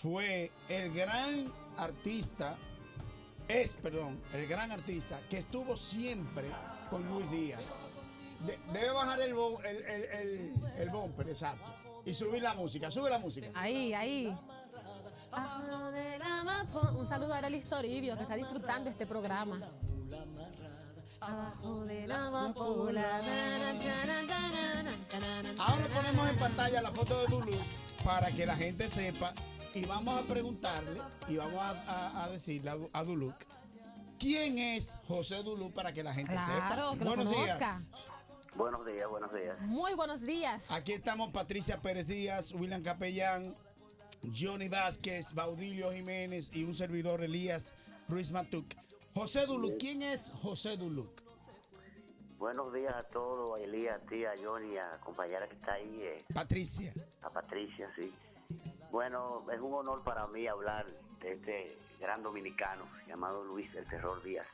fue el gran artista, el gran artista que estuvo siempre con Luis Díaz. Debe bajar el bumper, exacto. Y subir la música, sube la música. Ahí. Un saludo a Arelis Toribio, que está disfrutando este programa. Abajo de la amapola. Ahora ponemos en pantalla la foto de Duluc para que la gente sepa. Y vamos a preguntarle y vamos a decirle a Duluc quién es José Duluc para que la gente sepa. Que buenos días. Buenos días. Muy buenos días. Aquí estamos Patricia Pérez Díaz, William Capellán, Johnny Vázquez, Baudilio Jiménez y un servidor Elías Ruiz Matuc. José Duluc, ¿quién es José Duluc? Buenos días a todos, a Elías, a ti, a Johnny, a la compañera que está ahí. Patricia. A Patricia, sí. Bueno, es un honor para mí hablar de este gran dominicano llamado Luis el Terror Díaz,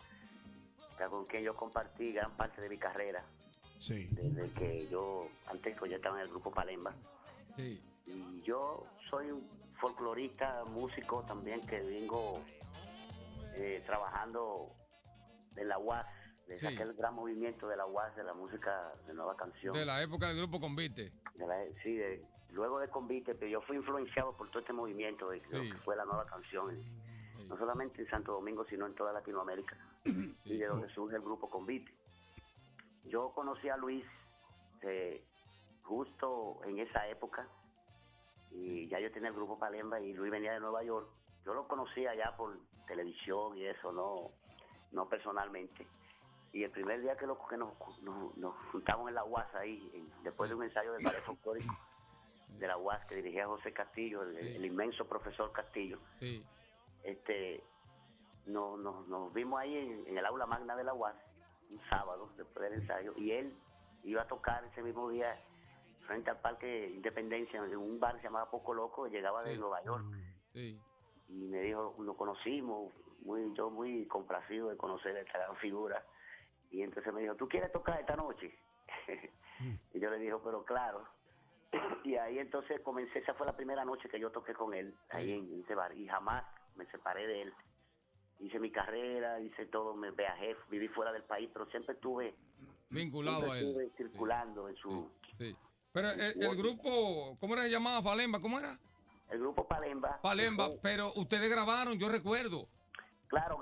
con quien yo compartí gran parte de mi carrera. Sí. Desde que antes que yo estaba en el grupo Palemba. Sí. Y yo soy un folclorista, músico también que vengo trabajando en la UAS, desde aquel gran movimiento de la UAS, de la música de nueva canción. De la época del grupo Convite. Luego de Convite, pero yo fui influenciado por todo este movimiento de lo que fue la nueva canción, no solamente en Santo Domingo, sino en toda Latinoamérica, y de donde surge el grupo Convite. Yo conocí a Luis justo en esa época, y ya yo tenía el grupo Palemba y Luis venía de Nueva York. Yo lo conocía ya por televisión y eso, no personalmente. Y el primer día que nos juntamos en la UAS ahí, después de un ensayo de ballet folclórico de la UAS que dirigía José Castillo, el inmenso profesor Castillo, nos vimos ahí en el aula magna de la UAS, un sábado después del ensayo, y él iba a tocar ese mismo día frente al Parque Independencia, en un bar que se llamaba Poco Loco, llegaba de Nueva York. Sí. Y me dijo, nos conocimos, yo muy complacido de conocer a esta gran figura. Y entonces me dijo, ¿tú quieres tocar esta noche? Y yo le dije, pero claro. Y ahí entonces comencé, esa fue la primera noche que yo toqué con él, ahí en ese bar. Y jamás me separé de él. Hice mi carrera, hice todo, me viajé, viví fuera del país, pero siempre estuve vinculado a él. Estuve circulando en su... Sí. Pero el grupo, ¿cómo era que se llamaba? Palemba, ¿cómo era? El grupo Palemba. Palemba, pero ustedes grabaron, yo recuerdo. Claro,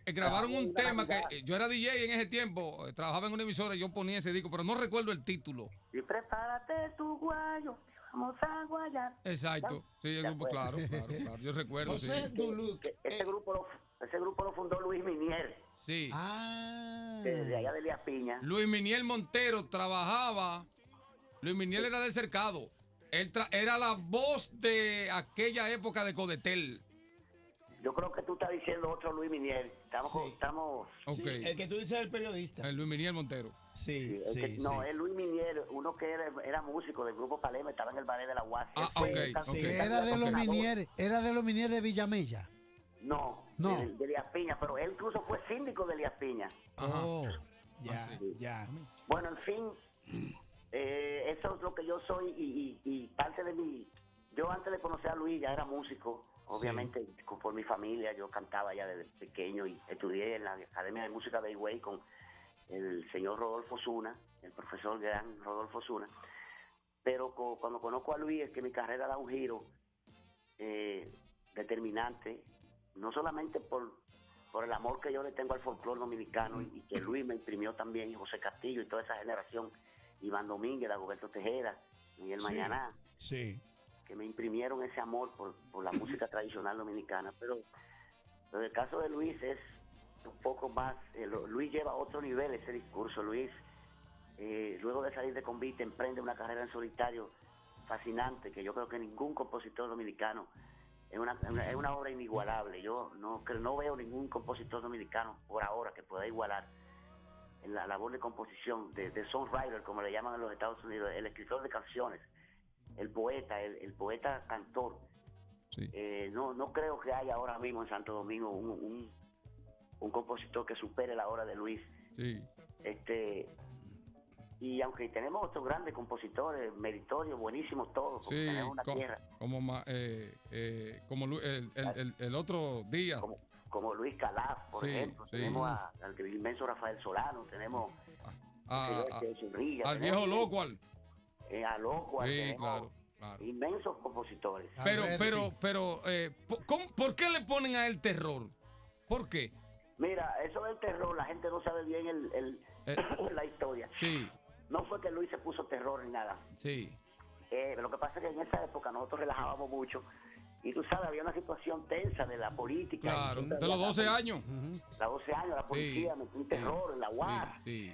grabaron un tema que yo era DJ en ese tiempo, trabajaba en una emisora y yo ponía ese disco, pero no recuerdo el título. Y prepárate tu guayo, vamos a guayar. Exacto, sí, el grupo, claro, yo recuerdo. José Duluc. Ese grupo lo fundó Luis Minier. Sí. De allá de Elías Piña. Luis Minier Montero trabajaba. Luis Minier era del Cercado. Él era la voz de aquella época de Codetel. Yo creo que tú estás diciendo otro Luis Minier. Estamos... Sí, el que tú dices es el periodista. El Luis Minier Montero. Sí. No, es Luis Minier, uno que era músico del grupo Palemba, estaba en el ballet de la UAS. Era de los Minier de Villamella. No. De Elías Piña, pero él incluso fue síndico de Elías Piña. Ya. Bueno, en fin, eso es lo que yo soy y parte de mi... Yo antes de conocer a Luis ya era músico, obviamente por mi familia, yo cantaba ya desde pequeño y estudié en la Academia de Música de Higüey con el señor Rodolfo Zuna, el profesor gran Rodolfo Zuna. Pero cuando conozco a Luis es que mi carrera da un giro determinante, no solamente por el amor que yo le tengo al folclore dominicano y que Luis me imprimió también, y José Castillo y toda esa generación, Iván Domínguez, Dagoberto Tejera, Miguel Mañaná, que me imprimieron ese amor por la música tradicional dominicana. Pero el caso de Luis es un poco más, Luis lleva a otro nivel ese discurso. Luis, luego de salir de Convite, emprende una carrera en solitario fascinante, que yo creo que ningún compositor dominicano, es una obra inigualable. Yo no veo ningún compositor dominicano por ahora que pueda igualar en la labor de composición, de songwriter, como le llaman en los Estados Unidos, el escritor de canciones, el poeta cantor. No creo que haya ahora mismo en Santo Domingo un compositor que supere la obra de Luis. Y aunque tenemos otros grandes compositores, meritorios, buenísimos todos, porque Sí, tenemos una tierra, como el otro día. como Luis Calaf, por Sí, ejemplo, sí. tenemos al inmenso Rafael Solano, tenemos Al viejo loco, a Loco, sí, tenemos claro. inmensos compositores. ¿Por qué le ponen a él terror? ¿Por qué? Mira, eso del terror, la gente no sabe bien la historia. Sí, No fue que Luis se puso terror ni nada. sí. Lo que pasa es que en esa época nosotros relajábamos mucho y tú sabes, había una situación tensa de la política. Claro, de los 12 años. La 12 años, la policía Sí, metió un terror en la UAS, Sí.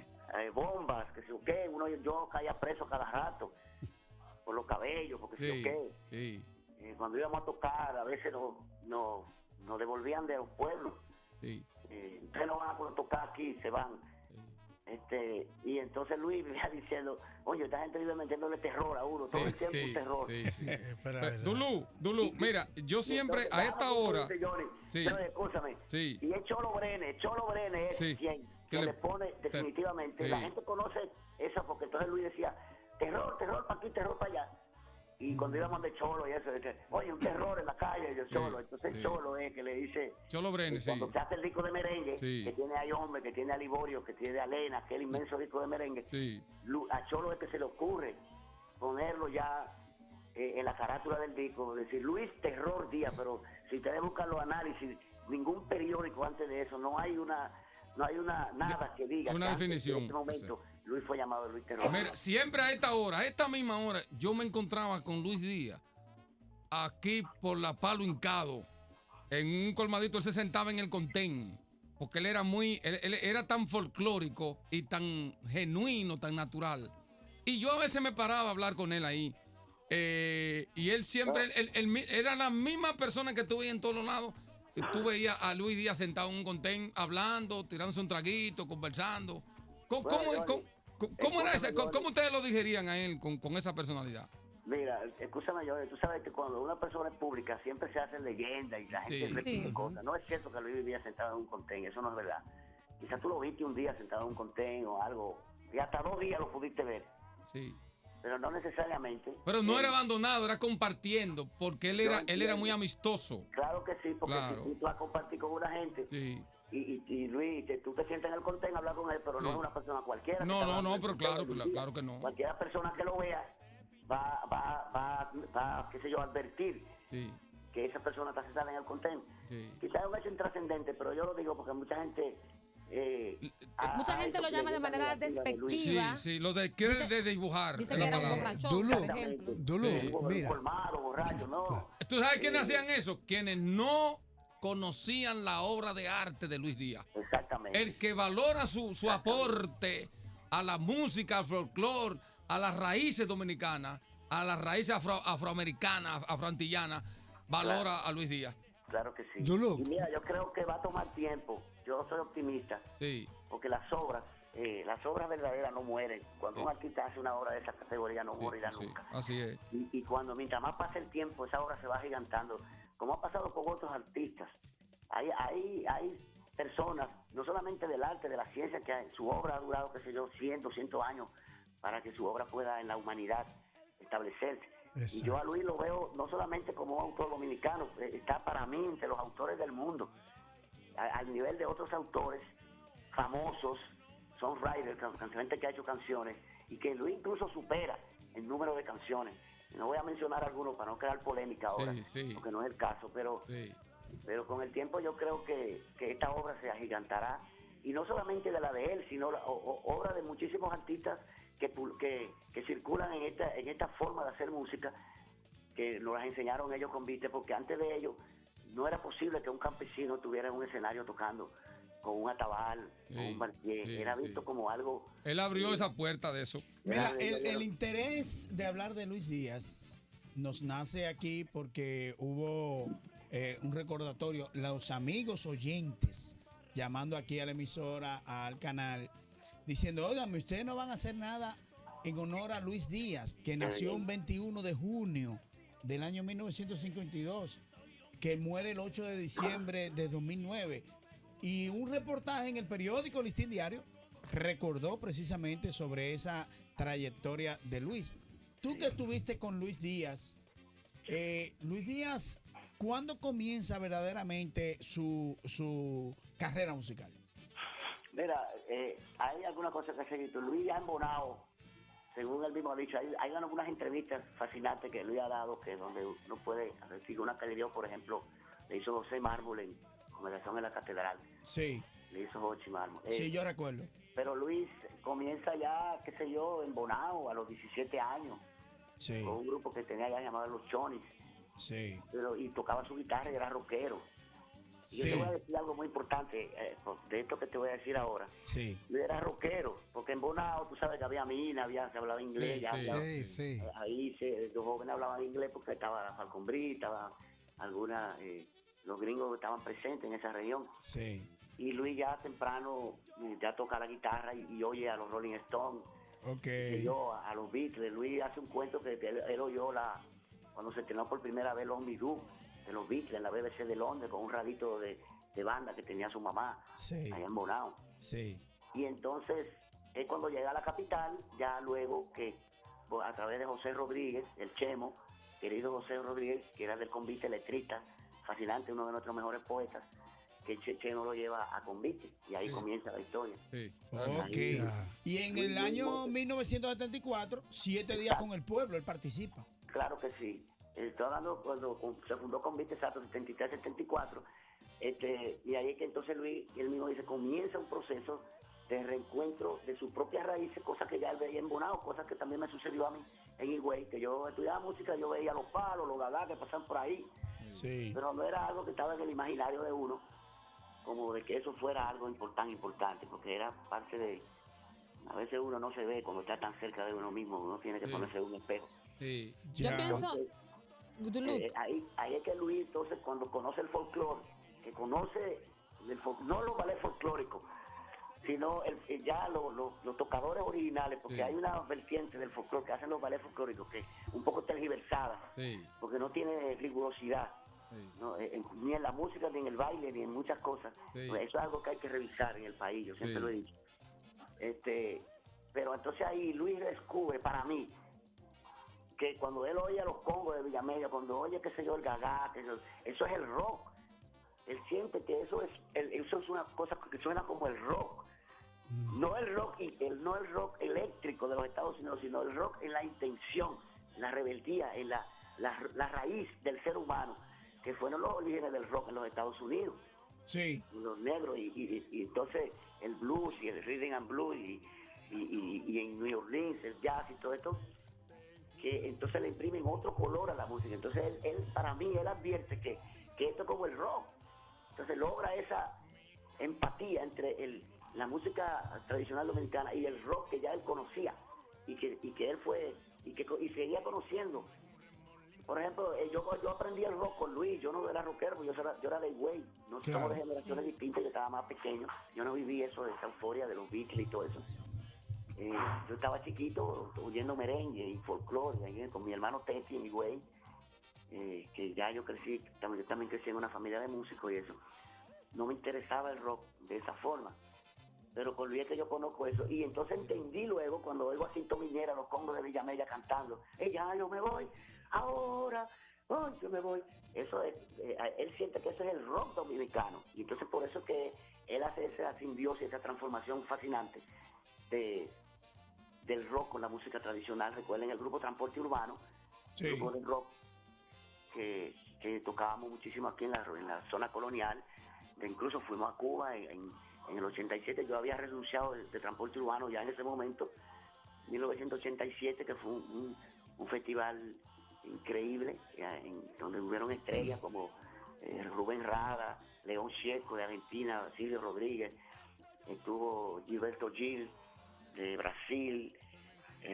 bombas, que sé yo qué, yo caía preso cada rato por los cabellos, porque sé yo qué. Sí. Cuando íbamos a tocar, a veces nos devolvían de los pueblos. Sí. Ustedes no van a poder tocar aquí, se van. Y entonces Luis me iba diciendo, oye, esta gente vive metiéndole terror a uno, todo el tiempo un terror. Dulú, mira, yo siempre a esta hora. Sí. Escúchame. Sí. Y es Cholo Brenes es Sí. quien que le pone definitivamente. Sí. La gente conoce eso porque entonces Luis decía, terror para aquí, terror para allá. Y cuando íbamos de Cholo y eso, dice, oye, un terror en la calle, yo Cholo. Entonces Cholo es que le dice, Cholo Brenes, cuando se hace el disco de merengue, Sí. que tiene a Hombre, que tiene a Liborio, que tiene a Lena, aquel inmenso disco de merengue, Sí. a Cholo es que se le ocurre ponerlo ya en la carátula del disco, decir Luis Terror Díaz, pero si ustedes buscan los análisis, ningún periódico antes de eso, no hay nada que diga una que antes de definición, este momento Luis fue llamado Luis Terror. Mira, siempre a esta misma hora, yo me encontraba con Luis Díaz aquí por la Palo Hincado, en un colmadito. Él se sentaba en el contén, porque él era tan folclórico y tan genuino, tan natural. Y yo a veces me paraba a hablar con él ahí. Y él siempre, él era la misma persona que tú veías en todos los lados. Y tú veías a Luis Díaz sentado en un contén, hablando, tirándose un traguito, conversando. ¿Cómo era ese? ¿Cómo ustedes lo digerían a él con esa personalidad? Mira, escúchame, Johnny, tú sabes que cuando una persona es pública siempre se hacen leyendas y la gente repite cosas. No es cierto que Luis vivía sentado en un contén, eso no es verdad. Quizás tú lo viste un día sentado en un contén o algo, y hasta 2 días lo pudiste ver. Sí. Pero no necesariamente. Pero no era abandonado, era compartiendo, porque él era muy amistoso. Claro que sí, porque si tú vas a compartir con una gente, Sí. y Luis, tú te sientas en el contén a hablar con él, pero no es una persona cualquiera. No, pero claro que no. Cualquier persona que lo vea va qué sé yo, a advertir Sí. que esa persona está sentada en el contén. Sí. Quizás es un hecho intrascendente, pero yo lo digo porque mucha gente... Mucha gente lo llama de manera despectiva. Sí, lo quiere dibujar. Dice que era un borrachón, por ejemplo. Dulú, mira. Colmado, borracho, no. ¿Tú sabes quiénes hacían eso? Quienes no conocían la obra de arte de Luis Díaz. Exactamente. El que valora su aporte a la música, al folclore, a las raíces dominicanas, a las raíces afroamericanas, afroantillanas, valora a Luis Díaz. Claro que sí. Dulú. Y mira, yo creo que va a tomar tiempo. Yo soy optimista. Sí. Porque las obras verdaderas no mueren. Cuando un artista hace una obra de esa categoría no morirá nunca. Así es. Y mientras más pasa el tiempo, esa obra se va gigantando. Como ha pasado con otros artistas. Hay personas, no solamente del arte, de la ciencia, que su obra ha durado, qué sé yo, 100, 200 años para que su obra pueda en la humanidad establecerse. Exacto. Y yo a Luis lo veo no solamente como un autor dominicano, está para mí entre los autores del mundo, al nivel de otros autores famosos, songwriters, gente que ha hecho canciones, y que Luis incluso supera el número de canciones. No voy a mencionar algunos para no crear polémica ahora, porque no es el caso, pero con el tiempo yo creo que esta obra se agigantará, y no solamente de la de él, sino obra de muchísimos artistas que circulan en esta forma de hacer música, que nos las enseñaron ellos con Vite, porque antes de ellos no era posible que un campesino estuviera en un escenario tocando con un atabal, con un barquier. Era visto como algo... Él abrió esa puerta de eso. Mira, el interés de hablar de Luis Díaz nos nace aquí porque hubo un recordatorio, los amigos oyentes llamando aquí a la emisora, al canal, diciendo, óigame, ustedes no van a hacer nada en honor a Luis Díaz, que nació un 21 de junio del año 1952, que muere el 8 de diciembre de 2009. Y un reportaje en el periódico Listín Diario recordó precisamente sobre esa trayectoria de Luis. Tú que estuviste con Luis Díaz, ¿cuándo comienza verdaderamente su carrera musical? Mira, hay alguna cosa que se ha visto. Luis ya en Bonao, según él mismo ha dicho, hay algunas entrevistas fascinantes que Luis ha dado, que donde uno puede decir una que le dio, por ejemplo, le hizo José Mármol en Conversación en la Catedral. Sí. Le hizo Jochi Mármol. Sí, yo recuerdo. Pero Luis comienza ya, qué sé yo, en Bonao a los 17 años. Sí. Con un grupo que tenía ya llamado Los Chonis. Sí. Y tocaba su guitarra y era rockero. Y Sí. yo te voy a decir algo muy importante de esto que te voy a decir ahora. Sí. Yo era rockero, porque en Bonao tú sabes que había mina, se hablaba inglés. Sí, ya sí. hablaba- Sí. Ahí los jóvenes hablaban inglés porque estaba Falcon Bridge, estaba alguna, los gringos estaban presentes en esa región. Sí. Y Luis ya temprano ya toca la guitarra y oye a los Rolling Stones, Ok. y yo a los Beatles. Luis hace un cuento que él oyó cuando se estrenó por primera vez Long Me Do de los Beatles en la BBC de Londres con un radito de banda que tenía su mamá Sí. allá en Bonao. Sí. Y entonces es cuando llega a la capital, ya luego que a través de José Rodríguez, el Chemo, querido José Rodríguez, que era del Convite Letrista, fascinante, uno de nuestros mejores poetas, que el Chemo lo lleva a Convite y ahí comienza la historia. Sí. Ok. Ya. Y en el año 1974, 7 días con el pueblo, él participa. Claro que sí. Estoy hablando cuando se fundó Convite, exacto, 73, 74. Y ahí es que entonces Luis, él mismo dice, comienza un proceso de reencuentro de sus propias raíces, cosas que ya él veía en Bonao, cosas que también me sucedió a mí en Higüey, que yo estudiaba música, yo veía los palos, los gagá que pasan por ahí, Sí. pero no era algo que estaba en el imaginario de uno, como de que eso fuera algo importante, porque era parte de... A veces uno no se ve cuando está tan cerca de uno mismo, uno tiene que Sí. ponerse en un espejo. Sí. Yo Ya. pienso, Duluth, Ahí es que Luis, entonces, cuando conoce el folclore, que conoce no los ballets folclóricos, sino ya los tocadores originales, porque Sí. hay una vertiente del folclore que hacen los ballets folclóricos que un poco tergiversada, Sí. porque no tiene rigurosidad, Sí. ¿no? Ni en la música, ni en el baile, ni en muchas cosas. Sí. Pues eso es algo que hay que revisar en el país, yo siempre Sí. lo he dicho. Pero entonces ahí Luis descubre, para mí, que cuando él oye a los congos de Villamedia, cuando oye, qué sé yo, el gagá, eso es el rock. Él siente que eso es una cosa que suena como el rock. No el rock no el rock eléctrico de los Estados Unidos, sino el rock en la intención, en la rebeldía, en la raíz del ser humano, que fueron los orígenes del rock en los Estados Unidos. Sí. Los negros, y entonces el blues y el rhythm and blues y en New Orleans el jazz y todo esto, que entonces le imprimen otro color a la música. Entonces él para mí, él advierte que esto es como el rock. Entonces logra esa empatía entre la música tradicional dominicana y el rock que ya él conocía y que él fue y seguía conociendo. Por ejemplo, yo aprendí el rock con Luis. Yo no era rockero, yo era de Higüey. No Claro. somos de generaciones distintas, yo estaba más pequeño. Yo no viví eso de esa euforia de los Beatles y todo eso. Yo estaba chiquito oyendo merengue y folclore ahí con mi hermano Teti en Higüey, que ya yo también crecí en una familia de músicos y eso. No me interesaba el rock de esa forma. Pero con Luis es que yo conozco eso. Y entonces entendí luego, cuando oigo a Cinto Miñera, los congos de Villamella cantando, ya yo me voy, ahora, yo me voy. Eso es, él siente que eso es el rock dominicano. Y entonces por eso que él hace esa simbiosis, esa transformación fascinante del rock con la música tradicional. Recuerden el grupo Transporte Urbano, Sí. grupo de rock que tocábamos muchísimo aquí en la zona colonial. Incluso fuimos a Cuba en el 87. Yo había renunciado de Transporte Urbano ya en ese momento, 1987, que fue un festival increíble, donde hubieron estrellas como Rubén Rada, León Checo de Argentina, Silvio Rodríguez, estuvo Gilberto Gil de Brasil,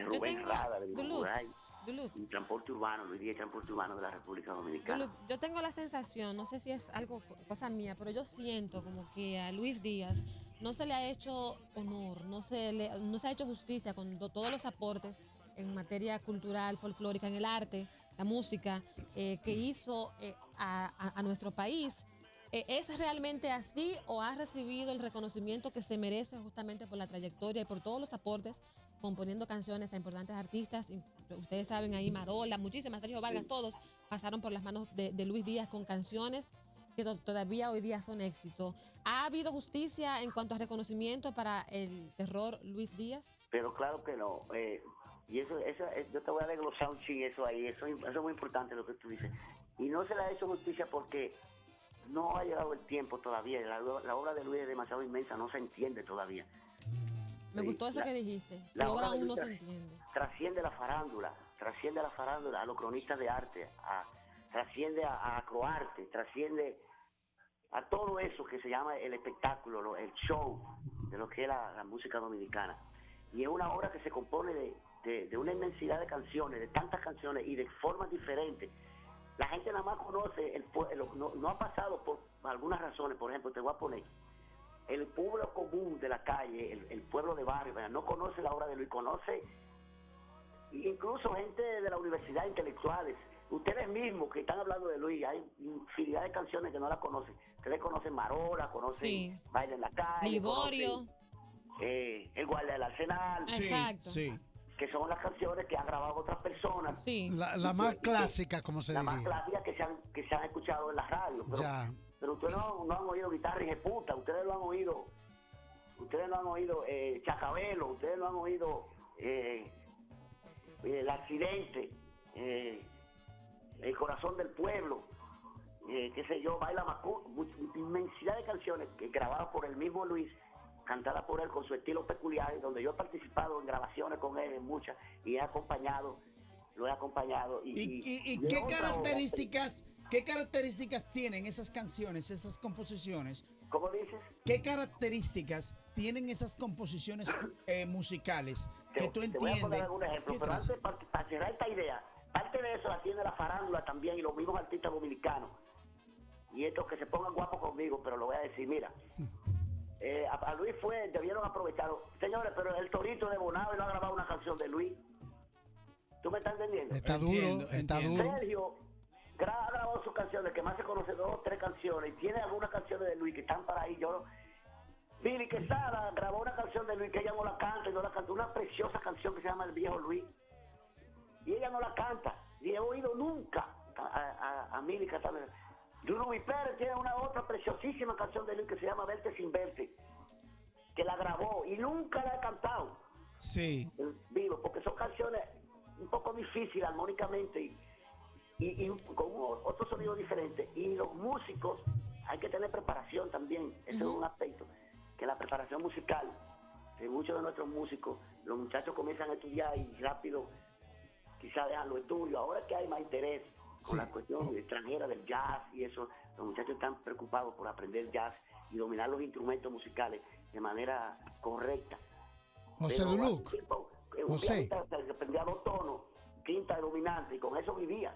Rubén tengo- Rada de Duluth, Uruguay, Duluth, y Transporte Urbano, Luis Díaz, Transporte Urbano de la República Dominicana. Duluth, yo tengo la sensación, no sé si es algo, cosa mía, pero yo siento como que a Luis Díaz no se le ha hecho honor, no se ha hecho justicia con todos los aportes en materia cultural, folclórica, en el arte, la música, que hizo a nuestro país ¿Es realmente así o ha recibido el reconocimiento que se merece justamente por la trayectoria y por todos los aportes componiendo canciones a importantes artistas? Ustedes saben ahí, Marola, muchísimas, Sergio Vargas, todos pasaron por las manos de Luis Díaz con canciones que todavía hoy día son éxito. ¿Ha habido justicia en cuanto a reconocimiento para el terror Luis Díaz? Pero claro que no. Y eso, yo te voy a desglosar un ching eso ahí. Eso es muy importante lo que tú dices. Y no se le ha hecho justicia porque no ha llegado el tiempo todavía. La obra de Luis es demasiado inmensa, no se entiende todavía. Me gustó eso que dijiste. Su la obra obra de aún no Luis se entiende. Trasciende la farándula, a los cronistas de arte, trasciende a acroarte, trasciende a todo eso que se llama el espectáculo, el show de lo que es la música dominicana. Y es una obra que se compone de una inmensidad de canciones, de tantas canciones y de formas diferentes. La gente nada más conoce, no ha pasado por algunas razones. Por ejemplo, te voy a poner, el pueblo común de la calle, el pueblo de barrio, ¿verdad? No conoce la obra de Luis, conoce incluso gente de la universidad, intelectuales. Ustedes mismos que están hablando de Luis, hay infinidad de canciones que no la conocen. Ustedes conocen Marola, conocen Baile en la Calle, Liborio, El Guardia del Arsenal, exacto. Sí. que son las canciones que han grabado otras personas. Sí. La más clásica, como se La diría. más clásica que se han escuchado en la radio. Pero ustedes no han oído Guitarra y Puta, ustedes no han oído Chacabelo, ustedes no han oído El Accidente, El Corazón del Pueblo, qué sé yo, Baila Macú, inmensidad de canciones que grabadas por el mismo Luis, cantadas por él con su estilo peculiar, donde yo he participado en grabaciones con él en muchas y lo he acompañado. ¿Y qué características tienen esas canciones, esas composiciones? ¿Cómo dices? ¿Qué características tienen esas composiciones musicales que tú entiendes? Te voy a poner algún ejemplo, pero antes, para cerrar esta idea, parte de eso la tiene la farándula también y los mismos artistas dominicanos. Y estos que se pongan guapos conmigo, pero lo voy a decir, mira. A Luis debieron aprovecharlo. Señores, pero el Torito de Bonao no ha grabado una canción de Luis. ¿Tú me estás entendiendo? Está duro. Sergio ha grabado sus canciones, que más se conoce 2 o 3 canciones, y tiene algunas canciones de Luis que están para ahí. Billy Quesada grabó una canción de Luis que ella no la canta, y no la canta, una preciosa canción que se llama El Viejo Luis, y ella no la canta, ni he oído nunca a Mili cantando. Luis Pérez tiene una otra preciosísima canción de Luis que se llama Verte sin verte, que la grabó y nunca la ha cantado. Sí. Vivo, porque son canciones un poco difíciles armónicamente y con otro sonido diferente. Y los músicos hay que tener preparación también. Ese es un aspecto, que la preparación musical de muchos de nuestros músicos, los muchachos comienzan a estudiar y rápido quizás dejan los estudios. Ahora que hay más interés con la cuestión extranjera del jazz y eso, los muchachos están preocupados por aprender jazz y dominar los instrumentos musicales de manera correcta. José Duluc. José. Se aprendía 2 tonos, quinta dominante, y con eso vivía.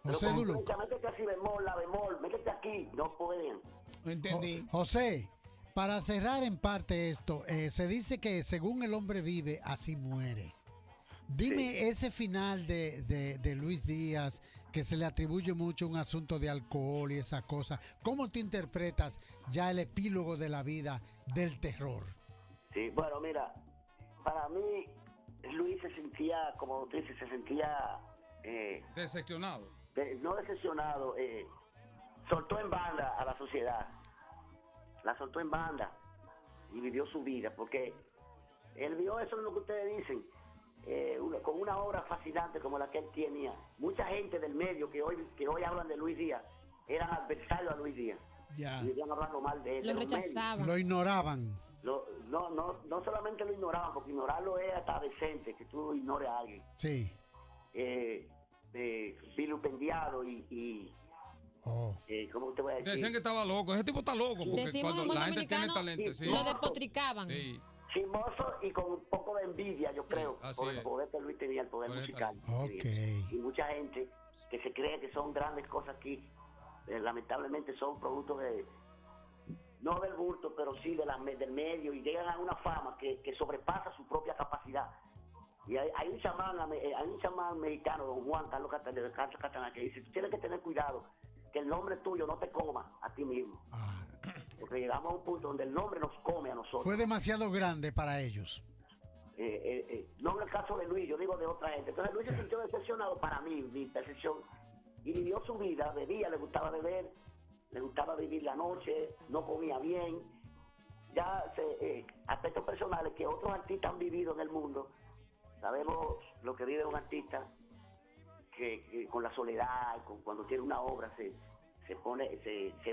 José Duluc. Métete así, bemol, la bemol, métete aquí, no pueden. Entendí. José, para cerrar en parte esto, se dice que según el hombre vive, así muere. Dime ese final de Luis Díaz, que se le atribuye mucho un asunto de alcohol y esa cosa. ¿Cómo tú interpretas ya el epílogo de la vida del terror? Sí, bueno, mira, para mí Luis se sentía, como tú dices, decepcionado. No decepcionado, soltó en banda a la sociedad. La soltó en banda y vivió su vida, porque él vio eso es lo que ustedes dicen. Con una obra fascinante como la que él tenía. Mucha gente del medio que hoy hablan de Luis Díaz eran adversarios a Luis Díaz. Ya. Y iban hablando mal de él. Lo rechazaban. Lo ignoraban. No solamente lo ignoraban, porque ignorarlo es hasta decente, que tú ignores a alguien. Sí. Vilipendiado y ¿cómo te voy a decir? Decían que estaba loco. Ese tipo está loco, porque Decimos cuando en la gente tiene dominicano, talento, sí. lo despotricaban. Sí. Chismoso y con un poco de envidia, yo creo, por el poder que Luis tenía, el poder musical. Y mucha gente que se cree que son grandes cosas aquí, lamentablemente son productos no del bulto, pero sí del medio, y llegan a una fama que sobrepasa su propia capacidad. Y hay un chamán mexicano, don Juan Carlos Catana, que dice: tú tienes que tener cuidado que el nombre tuyo no te coma a ti mismo. Ah, Porque llegamos a un punto donde el nombre nos come a nosotros. fue demasiado grande para ellos. No en el caso de Luis, yo digo de otra gente. Entonces Luis se sintió decepcionado para mí, mi percepción, y vivió su vida, bebía, le gustaba beber, le gustaba vivir la noche, no comía bien. Ya aspectos personales que otros artistas han vivido en el mundo. Sabemos lo que vive un artista que con la soledad, cuando tiene una obra, se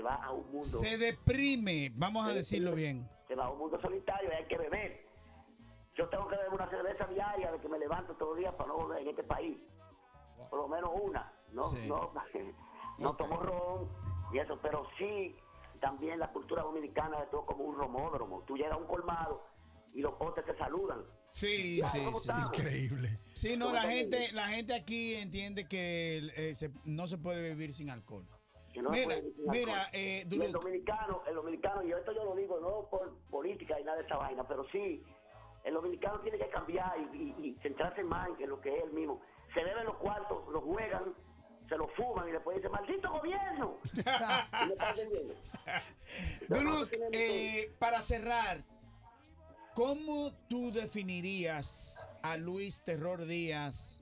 va a un mundo. Se deprime, vamos a decirlo bien. Se va a un mundo solitario y hay que beber. Yo tengo que beber una cerveza diaria de que me levanto todos los días para no volver en este país. Por lo menos una. No, Sí. no tomo ron y eso, pero sí, también la cultura dominicana es todo como un romódromo. Tú llegas a un colmado y los postes te saludan. Sí, sí, ¿cómo sí. estamos? Increíble. Sí, no, ¿Cómo la está gente aquí entiende que no se puede vivir sin alcohol. Que no se Mira, puede vivir sin mira, alcohol. Y Duluth, el dominicano, y esto yo lo digo no por política y nada de esa vaina, pero sí, el dominicano tiene que cambiar y centrarse más en lo que es él mismo. Se beben los cuartos, los juegan, se los fuman y después dicen, ¡maldito gobierno! ¿Y me estás entendiendo? Duluth, para cerrar, ¿cómo tú definirías a Luis Terror Díaz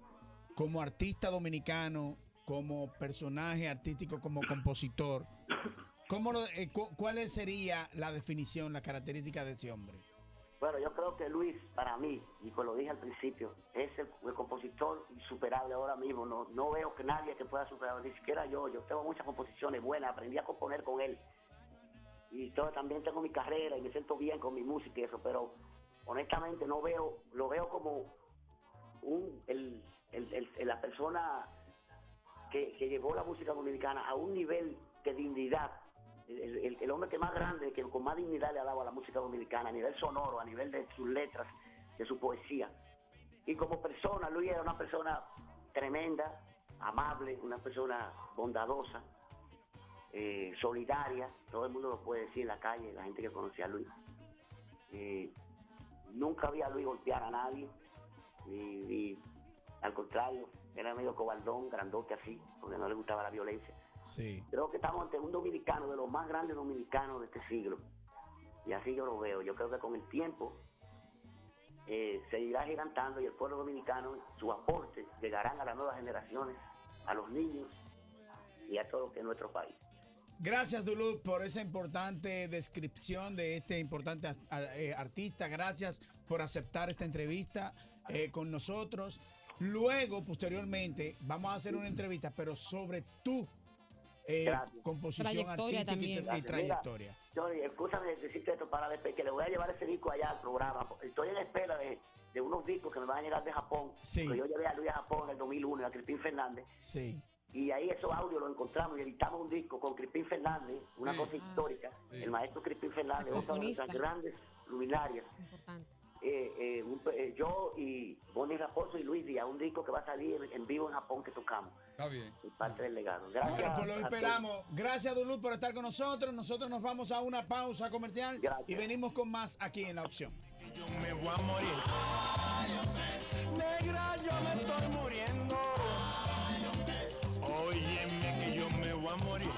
como artista dominicano, como personaje artístico, como compositor? ¿Cuál sería la definición, la característica de ese hombre? Bueno, yo creo que Luis, para mí, y pues lo dije al principio, es el compositor insuperable ahora mismo. No veo que nadie que pueda superar, ni siquiera yo. Yo tengo muchas composiciones buenas, aprendí a componer con él. Y también tengo mi carrera y me siento bien con mi música y eso, pero honestamente lo veo como la persona que llevó la música dominicana a un nivel de dignidad. El hombre que más grande, que con más dignidad le ha dado a la música dominicana, a nivel sonoro, a nivel de sus letras, de su poesía. Y como persona, Luis era una persona tremenda, amable, una persona bondadosa, solidaria. Todo el mundo lo puede decir en la calle, la gente que conocía a Luis. Nunca había a Luis golpear a nadie, ni al contrario, era medio cobardón, grandote así, porque no le gustaba la violencia. Sí. Creo que estamos ante un dominicano, de los más grandes dominicanos de este siglo. Y así yo lo veo. Yo creo que con el tiempo seguirá gigantando y el pueblo dominicano, su aporte, llegarán a las nuevas generaciones, a los niños y a todo lo que es nuestro país. Gracias, Duluth, por esa importante descripción de este importante artista. Gracias por aceptar esta entrevista con nosotros. Luego, posteriormente, vamos a hacer una entrevista, pero sobre tu composición Trayectoria artística también. y trayectoria. Johnny, escúchame decirte esto para después, que le voy a llevar ese disco allá al programa. Estoy en espera de unos discos que me van a llegar de Japón. Sí. Porque yo llevé a Luis a Japón en el 2001, a Crispín Fernández. Sí. Y ahí esos audios los encontramos y editamos un disco con Crispín Fernández, una Sí. cosa histórica. Sí. El maestro Crispín Fernández, una de Saxofonista. nuestras grandes luminarias. Importante. Yo y Bonnie Raposo y Luis Díaz, un disco que va a salir en vivo en Japón que tocamos. Está bien. Es parte del legado. Gracias. Bueno, pues lo a esperamos. Gracias, Duluth, por estar con nosotros. Nosotros nos vamos a una pausa comercial Gracias. y venimos con más aquí en La Opción. Yo me voy a morir. Negra, yo me estoy muriendo. Óyeme que yo me voy a morir.